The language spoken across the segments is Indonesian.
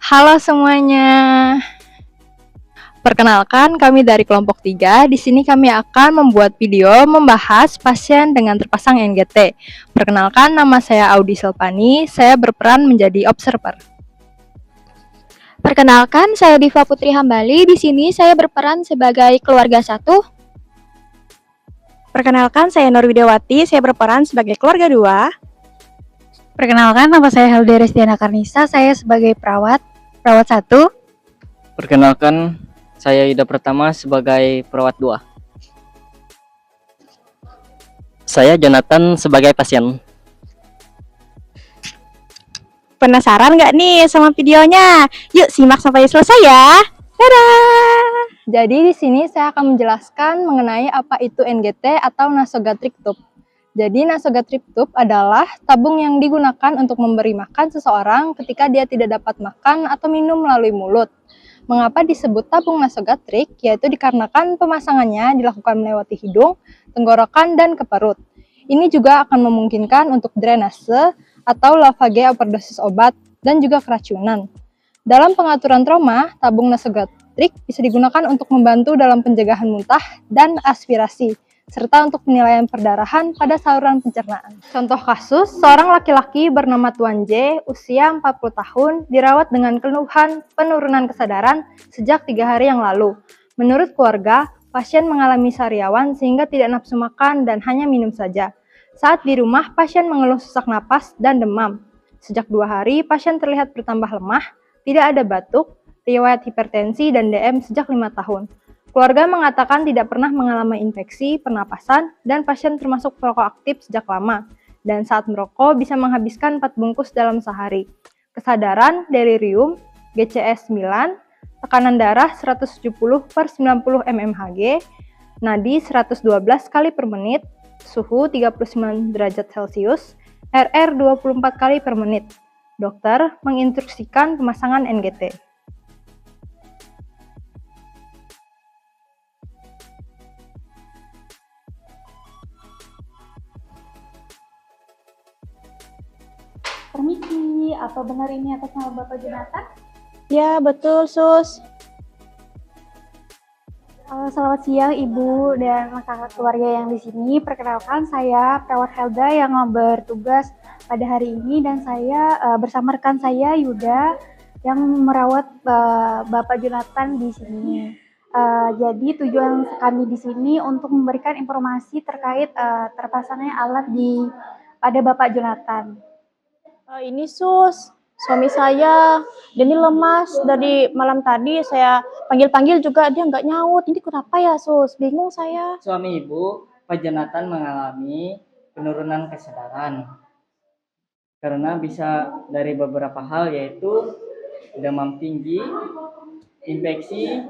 Halo semuanya. Perkenalkan, kami dari kelompok 3. Di sini kami akan membuat video membahas pasien dengan terpasang NGT. Perkenalkan, nama saya Audi Silvani. Saya berperan menjadi observer. Perkenalkan, saya Diva Putri Hambali. Di sini saya berperan sebagai keluarga satu. Perkenalkan, saya Nur Widiawati. Saya berperan sebagai keluarga 2. Perkenalkan, nama saya Helda Restiana Karnisa. Saya sebagai perawat 1. Perkenalkan, saya Yuda Pertama sebagai perawat 2. Saya Jonathan sebagai pasien. Penasaran nggak nih sama videonya? Yuk simak sampai selesai ya. Dadah! Jadi di sini saya akan menjelaskan mengenai apa itu NGT atau nasogastric tube. Jadi nasogastric tube adalah tabung yang digunakan untuk memberi makan seseorang ketika dia tidak dapat makan atau minum melalui mulut. Mengapa disebut tabung nasogastrik? Yaitu dikarenakan pemasangannya dilakukan melewati hidung, tenggorokan, dan ke perut. Ini juga akan memungkinkan untuk drainase atau lavage overdosis obat dan juga keracunan. Dalam pengaturan trauma, tabung nasogastrik bisa digunakan untuk membantu dalam pencegahan muntah dan aspirasi, serta untuk penilaian perdarahan pada saluran pencernaan. Contoh kasus, seorang laki-laki bernama Tuan J, usia 40 tahun, dirawat dengan keluhan penurunan kesadaran sejak 3 hari yang lalu. Menurut keluarga, pasien mengalami sariawan sehingga tidak nafsu makan dan hanya minum saja. Saat di rumah, pasien mengeluh sesak napas dan demam. Sejak 2 hari, pasien terlihat bertambah lemah, tidak ada batuk, riwayat hipertensi dan DM sejak 5 tahun. Keluarga mengatakan tidak pernah mengalami infeksi, pernapasan, dan pasien termasuk perokok aktif sejak lama. Dan saat merokok bisa menghabiskan 4 bungkus dalam sehari. Kesadaran, delirium, GCS 9, tekanan darah 170/90 mmHg, nadi 112 kali per menit, suhu 39 derajat Celcius, RR 24 kali per menit. Dokter menginstruksikan pemasangan NGT. Permisi, apa benar ini atas nama Bapak Jonathan? Ya, betul, Sus. Selamat siang Ibu dan kakak keluarga yang di sini. Perkenalkan saya perawat Helda yang bertugas pada hari ini dan saya bersama rekan saya Yuda yang merawat Bapak Jonathan di sini. Jadi tujuan kami di sini untuk memberikan informasi terkait terpasangnya alat pada Bapak Jonathan. Ini Sus, suami saya. Dia ini lemas dari malam tadi. Saya panggil-panggil juga dia nggak nyaut. Ini kenapa ya Sus? Bingung saya. Suami ibu, Pak Jonathan mengalami penurunan kesadaran karena bisa dari beberapa hal, yaitu demam tinggi, infeksi,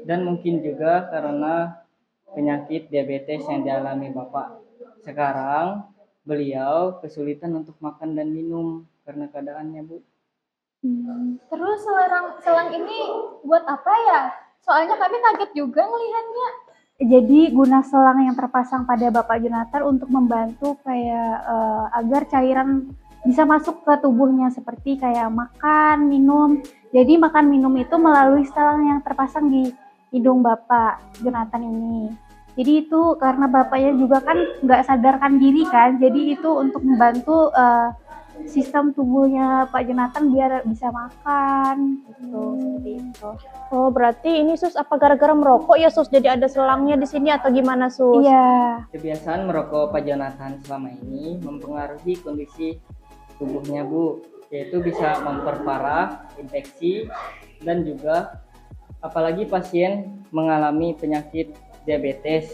dan mungkin juga karena penyakit diabetes yang dialami Bapak. Sekarang beliau kesulitan untuk makan dan minum karena keadaannya, Bu. Terus selang ini buat apa ya? Soalnya kami kaget juga ngelihatnya. Jadi guna selang yang terpasang pada Bapak Jonathan untuk membantu kayak agar cairan bisa masuk ke tubuhnya seperti kayak makan, minum. Jadi makan minum itu melalui selang yang terpasang di hidung Bapak Jonathan ini. Jadi itu karena bapaknya juga kan nggak sadarkan diri kan, jadi itu untuk membantu sistem tubuhnya Pak Jonathan biar bisa makan gitu, seperti itu. Oh, berarti ini Sus apa gara-gara merokok ya Sus? Jadi ada selangnya di sini atau gimana Sus? Iya. Kebiasaan merokok Pak Jonathan selama ini mempengaruhi kondisi tubuhnya, Bu, yaitu bisa memperparah infeksi dan juga apalagi pasien mengalami penyakit diabetes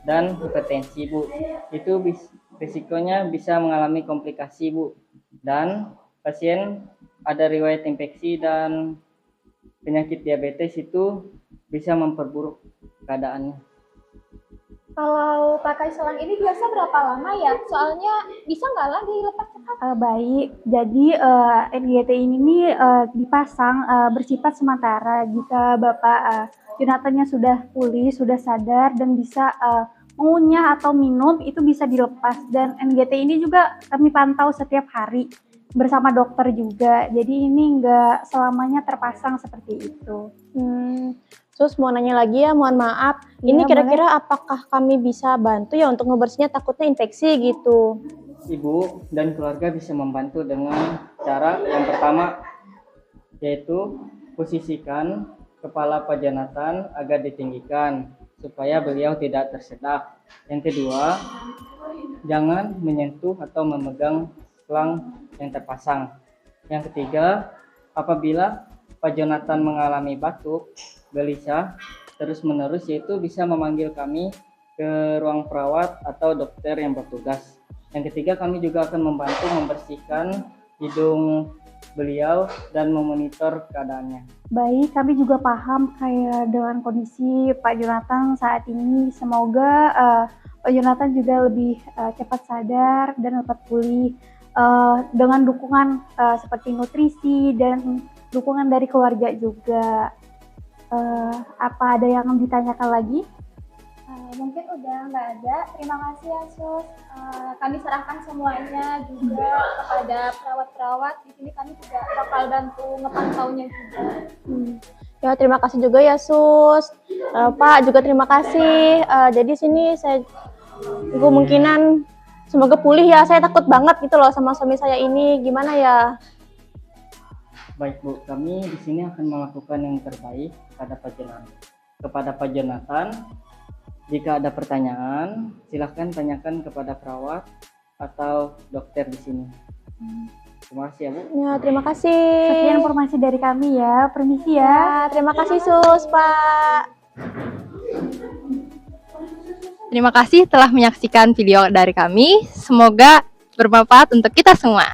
dan hipertensi, Bu. Itu risikonya bisa mengalami komplikasi, Bu. Dan pasien ada riwayat infeksi dan penyakit diabetes itu bisa memperburuk keadaannya. Kalau pakai selang ini biasa berapa lama ya? Soalnya bisa nggak lah dilepas cepat? Baik, jadi NGT ini dipasang bersifat sementara. Jika Bapak Jonathan-nya sudah pulih, sudah sadar dan bisa mengunyah atau minum, itu bisa dilepas. Dan NGT ini juga kami pantau setiap hari. bersama dokter juga. Jadi ini nggak selamanya terpasang seperti itu. Sus mau nanya lagi ya, mohon maaf. Iya, Ini kira-kira apakah kami bisa bantu ya untuk ngebersihnya, takutnya infeksi gitu. Ibu dan keluarga bisa membantu dengan cara yang pertama, yaitu posisikan kepala Pak Jonathan agak ditinggikan supaya beliau tidak tersedak. Yang kedua, jangan menyentuh atau memegang selang yang terpasang. Yang ketiga, apabila Pak Jonathan mengalami batuk, gelisah, terus-menerus, yaitu bisa memanggil kami ke ruang perawat atau dokter yang bertugas. Yang ketiga, kami juga akan membantu membersihkan hidung beliau dan memonitor keadaannya. Baik, kami juga paham kayak dengan kondisi Pak Jonathan saat ini. Semoga Pak Jonathan juga lebih cepat sadar dan dapat pulih dengan dukungan seperti nutrisi dan dukungan dari keluarga juga. Apa ada yang ditanyakan lagi? Mungkin udah nggak ada. Terima kasih ya Sus. Kami serahkan semuanya juga kepada perawat-perawat. Di sini kami juga bakal bantu ngepantaunya juga. Ya, terima kasih juga ya Sus. Pak juga terima kasih. Jadi sini saya kemungkinan semoga pulih ya. Saya takut banget gitu loh sama suami saya ini. Gimana ya? Baik Bu, kami di sini akan melakukan yang terbaik kepada Pak Jonathan. Jika ada pertanyaan, silahkan tanyakan kepada perawat atau dokter di sini. Terima kasih ya Bu. Ya, terima kasih. Sekian informasi dari kami ya. Permisi ya. Ya, terima kasih Sus, Pak. Terima kasih telah menyaksikan video dari kami. Semoga bermanfaat untuk kita semua.